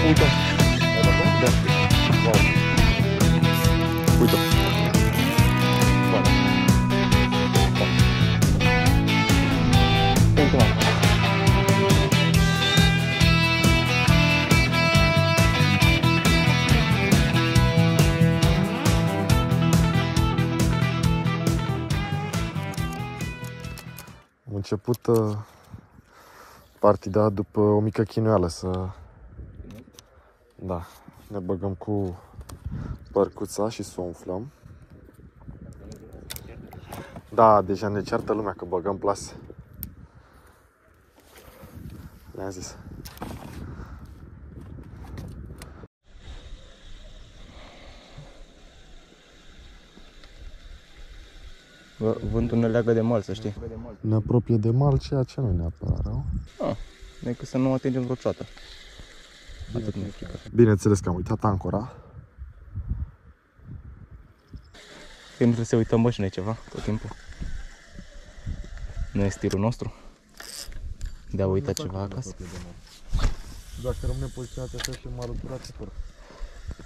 Uite. Da. Wow. Uite. Wow. Uite, mă. Am început partida după o mică chinuială să... Da, ne băgăm cu bărcuța și să o umflăm. Da, deja ne ceartă lumea că băgăm plase. Le-am zis. Vântul ne leagă de mal, să știi. Ne apropie de mal, ceea ce nu e neapărat rău. Decât să nu atingem vreo ceată. Bineînțeles că am uitat ancora. Că nu trebuie să uităm, bă, și noi ceva tot timpul. Nu e stilul nostru de a uita ceva acasă. Dacă rămâne poziționat așa și malul curat, ce fără.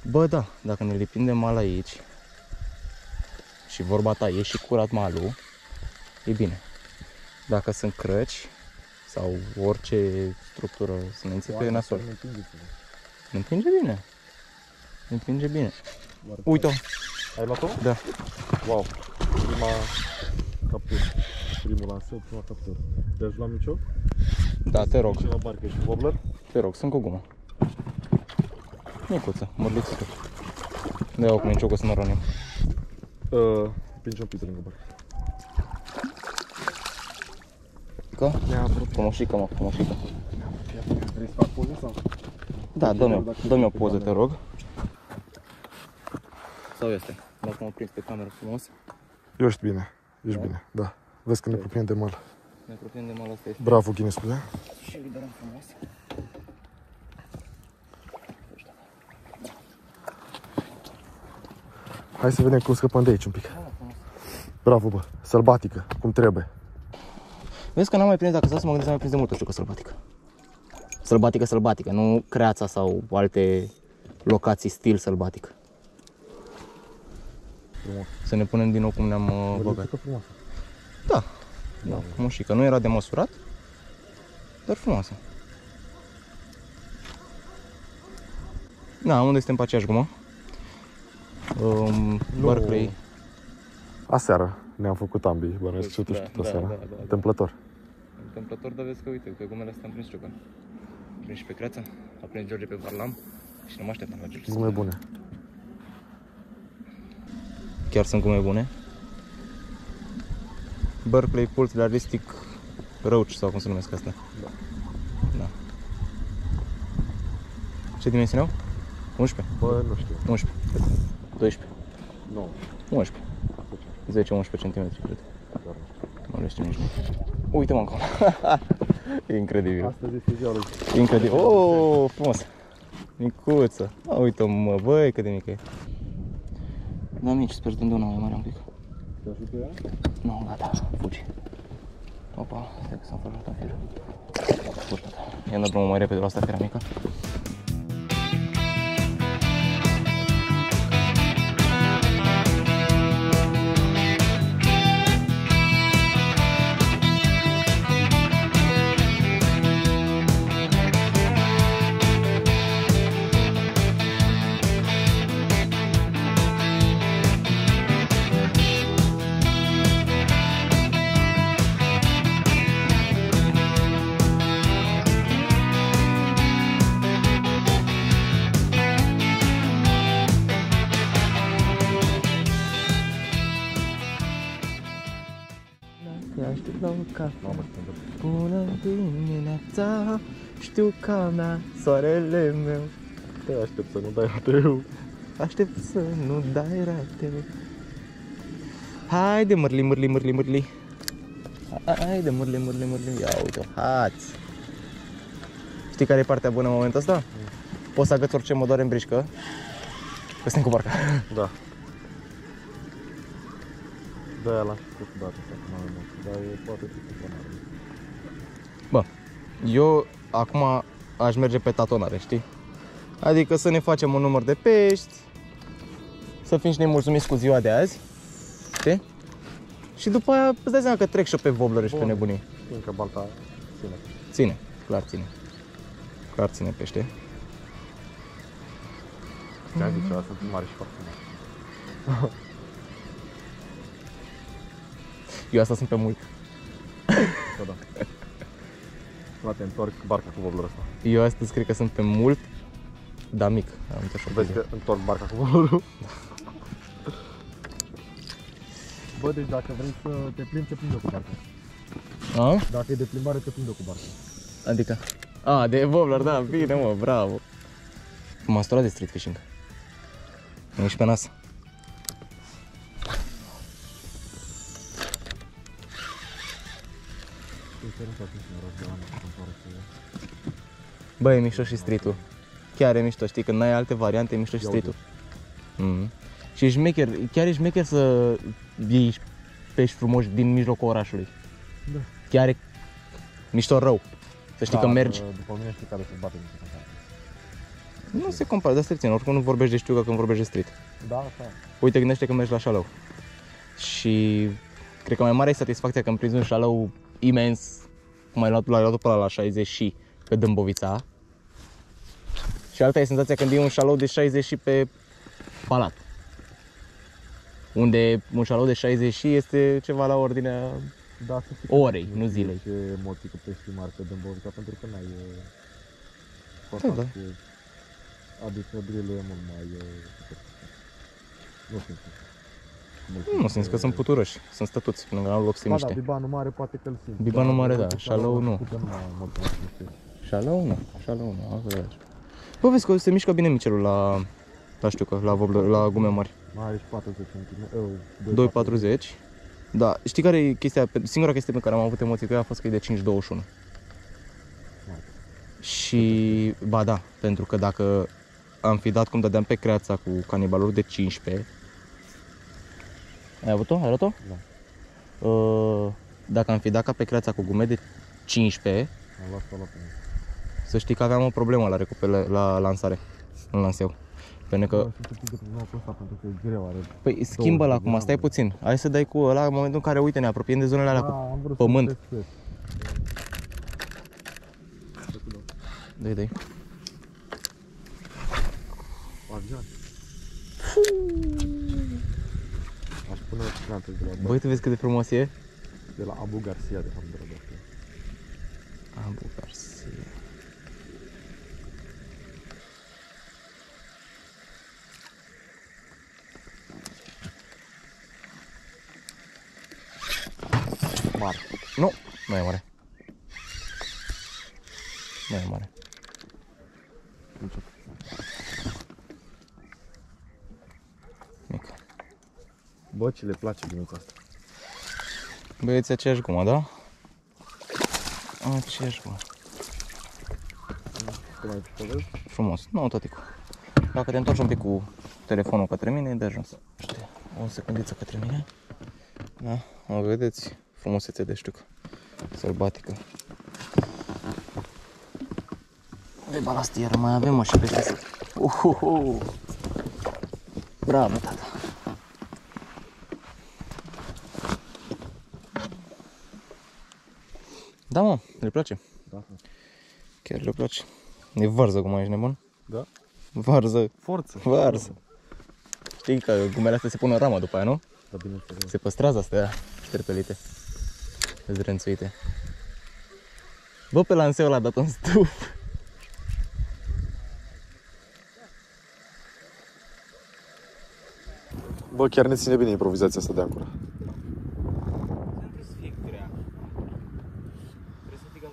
Bă, da, dacă ne lipim de mal aici și vorba ta, e și curat malul, e bine. Dacă sunt crăci sau orice structură să ne înțepe, e nasol. Ne împinge bine. Ne împinge bine. Uite-o! Ai luat-o? Da. Wow! Prima captură. Primul lanseu, prima captură. Te-aș lua micio? Da, te rog. Și la barcă și wobbler? Te rog, sunt cu gumă. Micuță, mărlițită. Dă-o cu minciocul să mă rănim. Pinge un pic de lângă barcă. Că? Frumoșică, mă, frumoșică. Vrei să fac poze sau? Da, dă-mi o poză, te rog. Sau este? Dacă mă prins pe cameră frumos. Ești bine, ești bine, da. Vezi că ne apropiem de mal. Ne apropiem de mal, asta este. Bravo, Ghinescu, da? Și liberăm frumos. Hai să vedem cum scăpăm de aici un pic. Bravo, bă, sălbatică, cum trebuie. Vezi că n-am mai prins, dacă să mă gândesc, am mai prins de mult o știucă sălbatică. Sălbatică, sălbatică, nu Creața sau alte locații stil sălbatic. Frumos. Să ne punem din nou cum ne-am băgat. Frumoasă. Da, da, frumușică. Nu era de măsurat, dar frumoasă. Da, unde suntem pe aceeași gumă? Barclay. Aseară ne-am făcut ambii, bănuiesc și tu știi aseară. Întâmplător. Întâmplător, dar vezi că uite, pe gumele astea am prins Ciocan. Am prins și pe Creața, a prins George pe Varlam și nu mă așteptam la George. Gume bune. Chiar sunt gume bune. Barclay Pulse Realistic Roach sau cum se numesc astea. Da. Ce dimensiune au? 11? Bă, nu știu. 11. 12. 9. 11. 10-11 cm, cred. Nu le știu nici nu. Uite-mă încă una. E incredibil. Astăzi e fiziolog. Incredibil. Oh, frumos. Micuță. Uite-mă, băi, cât de mică e. Da, mici, sper de una mai mare un pic. Te ajută ea? Nu, gata, fugi. Opa, stai că s-a înfășat în fir. Fugi, gata. I-am dat drumul mai repede la asta că era mică. Bună dimineața, știu că a mea, soarele meu. Te aștept să nu dai rateu. Aștept să nu dai rateu. Haide, mărli, mărli, mărli, mărli. Haide, mărli, mărli, mărli. Ia uite-o, hați. Știi care e partea bună în momentul ăsta? Poți să agăți orice, mă doare în brișcă. Că suntem cu barca. Da. De-aia l-am făcut dată să acum mai mult, dar e poate fi cu tonare. Bă, eu acum aș merge pe tatonare, știi? Adică să ne facem un număr de pești, să fim și nemulțumiți cu ziua de azi, știi? Și după aia îți dai seama că trec și eu pe voblere și pe nebunii. Încă balta ține. Ține, clar ține. Clar ține pește. Ce-ai zis, ăla sunt mari și foarte mari. Eu asta sunt pe mult. Bă, da. Frate, întorc barca cu voblul ăsta. Eu astăzi cred că sunt pe mult, dar mic. Am așa Vezi că întorc barca cu voblul. Bă, deci dacă vrei să te plimbi, te plimbi cu barca. A? Dacă e de plimbare, te plimbi cu barca. Adică? A, de wobbler, da, bine mă, bravo. M-am sturat de street fishing. Nu și pe nas. Bă, e mișto și street-ul. Chiar e mișto, știi, când n-ai alte variante, e mișto și street-ul. Și e șmecher, chiar e șmecher să iei pești frumoși din mijlocul orașului. Da. Chiar e mișto rău. Să știi că mergi. După mine știi care se bate în Nu se compară, dar stai oricum nu vorbești de știu când vorbești de street. Da, așa. Uite, gândește că mergi la șalău. Și cred că mai mare e satisfacția când prinzi un șalău imens, cum l-ai luat pe ăla la 60 și pe Dâmbovița. Și alta e senzația când e un șalău de 60 și pe Palat. Unde un șalău de 60 și este ceva la ordinea Da, să știi orei, nu zilei. ce emoții cu peștii mari pe Dâmbovița, pentru că n-ai Da. adică brilul e mult mai nu simți. Nu simți că sunt puturoși, sunt stătuți, lângă au loc să se Ba da, miște. bibanul mare poate că îl simți. Bibanul mare, da, șalău nu. Șalău nu. Șalău nu, asta e. Bă, vezi că se mișcă bine micelul la știucă, la gume mari. Mai are și 40 cm. 2,40. Da, știi care e chestia, singura chestie pe care am avut emoții cu ea a fost că e de 5,21. Și, ba da, pentru că dacă am fi dat cum dădeam pe creața cu canibalul de 15. Ai avut-o? Ai luat-o? Da. Dacă am fi dat ca pe creața cu gume de 15, Am luat să știi că aveam o problemă la lansare, în lanseu. Pentru că... pentru că e greu, are. Păi schimbă-l acum, stai puțin. Hai să dai cu ăla în momentul în care, uite, ne apropiem de zonele alea cu pământ. Dai. Avion. Aș pune o plantă de la Băi, tu vezi cât de frumos e? de la Abu Garcia, de fapt, de la Garcia. Abu Garcia. Mare. Nu, nu e mare. Nu e mare. Mic. Bă, ce le place vinuța asta. Băieți, aceeași gumă, da? Aceeași gumă. Te mai povezi? Frumos. Nu, tăticu. Dacă te întorci un pic cu telefonul către mine, e de ajuns. Știi, o secundiță către mine. Da, o vedeți? Frumusețe de știucă. Sălbatică. De balastieră mai avem, mă, și pește să... Bravo, tata. Da, mă, le place. Da. Chiar le place. E varză cum ești nebun? Da? Varză. Forță. Varză. Știi că gumele astea se pun în ramă după aia, nu? Da, bineînțeles. Se păstrează astea șterpelite. Zdrențuite. Bă, pe lanseu l-a dat un stup. Bă, chiar ne ține bine improvizația asta de ancora. Trebuie să fie grea. Trebuie să fie grea.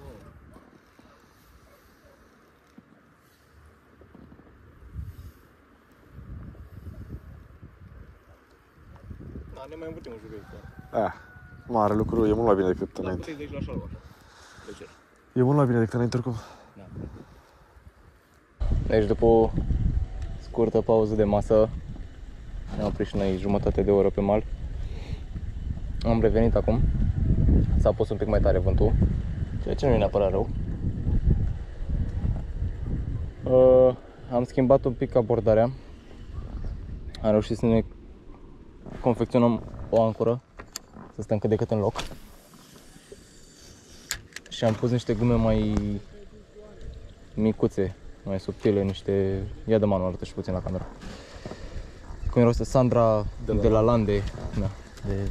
Da, ne mai învârtim un jucător. Mare lucru, e mult mai bine decât înainte. 30 la șalul așa. Plăcere. E mult mai bine decât înainte oricum. Da. Deci după o scurtă pauză de masă, ne-am oprit și noi jumătate de oră pe mal. Am revenit acum. S-a pus un pic mai tare vântul, ceea ce nu e neapărat rău. Am schimbat un pic abordarea. Am reușit să ne confecționăm o ancoră, să stăm cât de cât în loc. Și am pus niște gume mai micuțe, mai subtile, niște... Ia de manu, arată și puțin la cameră. Cum era Sandra de la Lande. Da, de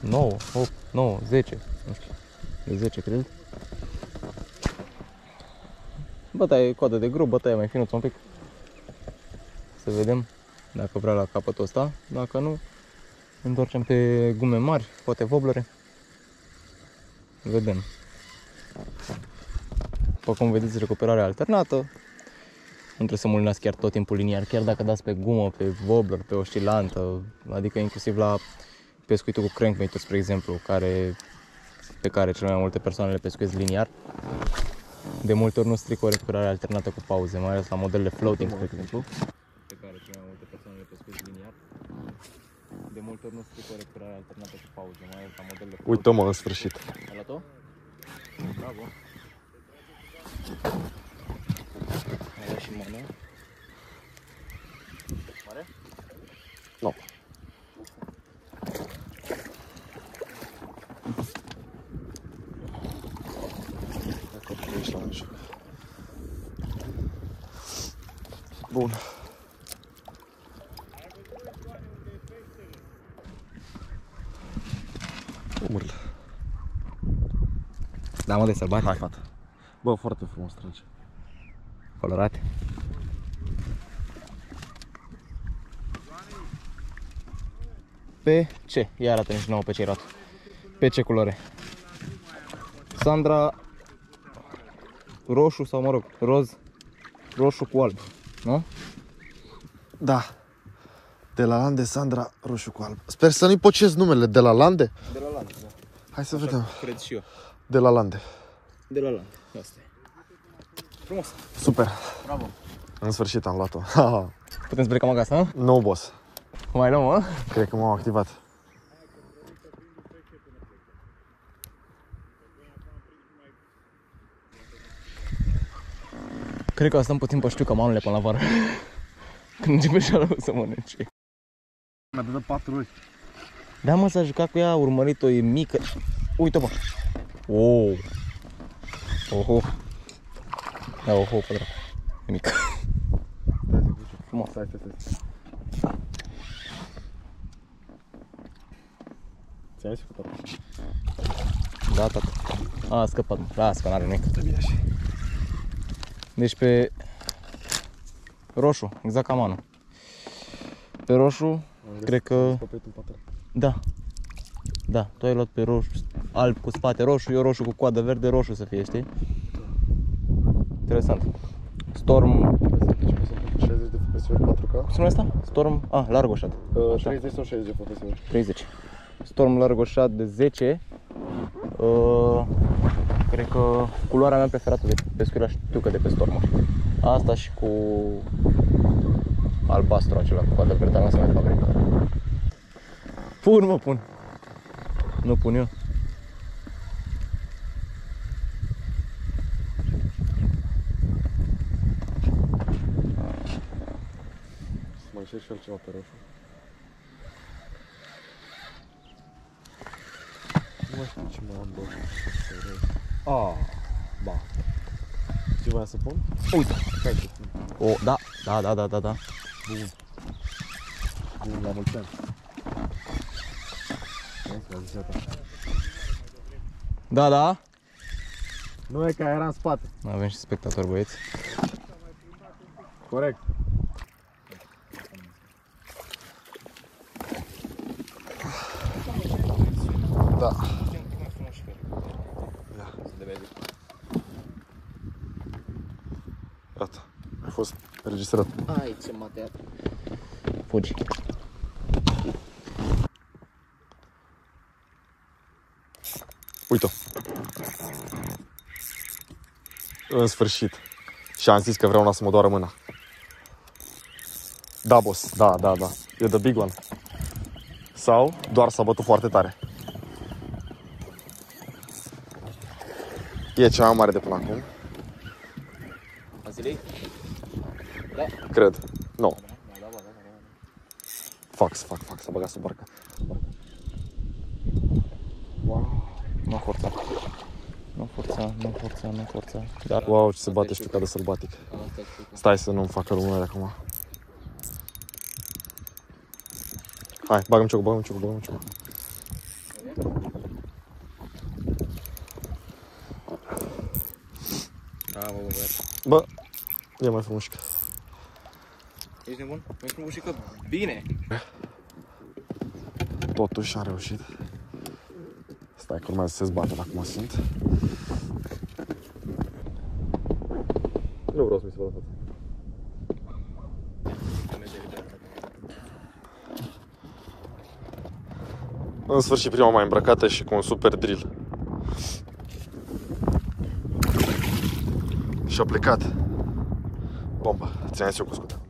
9, 8, 9, 10, nu știu, de 10 cred. Bătaie coadă de grup, bătaie mai finuță un pic. Să vedem dacă vrea la capătul ăsta, dacă nu, întoarcem pe gume mari, poate woblere. Vedem. După cum vedeți, recuperarea alternată. Nu trebuie să molinească chiar tot timpul liniar, chiar dacă dați pe gumă, pe wobbler, pe oscilantă, adică inclusiv la pescuitul cu crankbait, spre exemplu, pe care cele mai multe persoane le pescuiesc liniar. De multe ori nu strică o recuperare alternată cu pauze, mai ales la modelele floating, spre exemplu, pe care cele mai multe persoane le pescuiesc liniar. De multe ori nu strică o recuperare alternată cu pauze, mai ales la modelele floating. Uită-mă, în sfârșit. Ai luat-o? Bravo! Mai luat și mână. Mare? Nu. Bun. Umărle. Da, mă, de sălbatic. Hai, fată. Bă, foarte frumos trage. Colorate. Pe ce? Ia arată nici nouă pe ce-i roat. Pe ce culoare? Sandra roșu sau, mă rog, roz, roșu cu alb, nu? Da. De la Lande, Sandra, roșu cu alb. Sper să nu-i pocesc numele. De la Lande? De la Lande, da. Hai să vedem. Cred și eu. De la Lande. De la Lande, asta e. Frumos. Super. Bravo. În sfârșit am luat-o. Putem să plecăm acasă, nu? No, boss. Mai luăm, mă? Cred că m-am activat. Cred că stăm puțin pe știucă, manule, până la vară. Când începe și rău să mănânce. Mi-a dat 4 ori. Da, mă, s-a jucat cu ea, a urmărit-o, e mică. Uite-o, bă. Oh. Oho. Da, oho, pe dracu. E mică. Frumos, stai. Ți-ai zis cu tata? Da, tata. A scăpat, mă. Las că n-are nimic. Te bine așa. Deci pe roșu, exact ca Manu. Pe roșu, cred că... Da. Da, tu ai luat pe roșu, alb cu spate roșu, eu roșu cu coadă verde, roșu să fie, știi? Interesant. Storm... 60 de fotosiuri 4K. Cum se numește asta? Storm... Ah, Largoșat. 30 sau 60 de fotosiuri? 30. Storm Largoșat de 10. Cred că culoarea mea preferată de pescuirea știucă de pe Storm. Asta și cu albastru acela cu coadă verde, am lăsat mai fabrică. Pun, mă, pun. Nu pun eu. Să mai încerc și altceva pe roșu. Nu mai știu ce mai am, bă. Ba. Ce voiam să pun? Uite. Hai să pun. O, da. Bun. Bun, la mulți ani. Da. Nu e că era în spate. Avem și spectatori, băieți. Corect. Da. Gata. A fost înregistrat. Ai, ce material. Fugi. Uite-o. În sfârșit. Și am zis că vreau una să mă doară mâna. Da, boss. Da. E the big one. Sau doar s-a bătut foarte tare. E cea mai mare de până acum. Vasile? Da. Cred. Nu. Da. Fac, s-a băgat sub barcă. Wow. Nu forța. Dar Wow, ce se bate și tu ca de sălbatic. Stai să nu-mi facă lumânări acum. Hai, bagă-mi ciocul. Bravo, băiat. Bă, e mai frumușică. Ești nebun? Mai frumușică bine. Totuși am reușit. Stai că urmează să se zbată dacă mă simt. Nu vreau să mi se vadă fața. În sfârșit prima mai îmbrăcată și cu un super drill. Și-a plecat. Bomba, ți-am zis eu cu scută.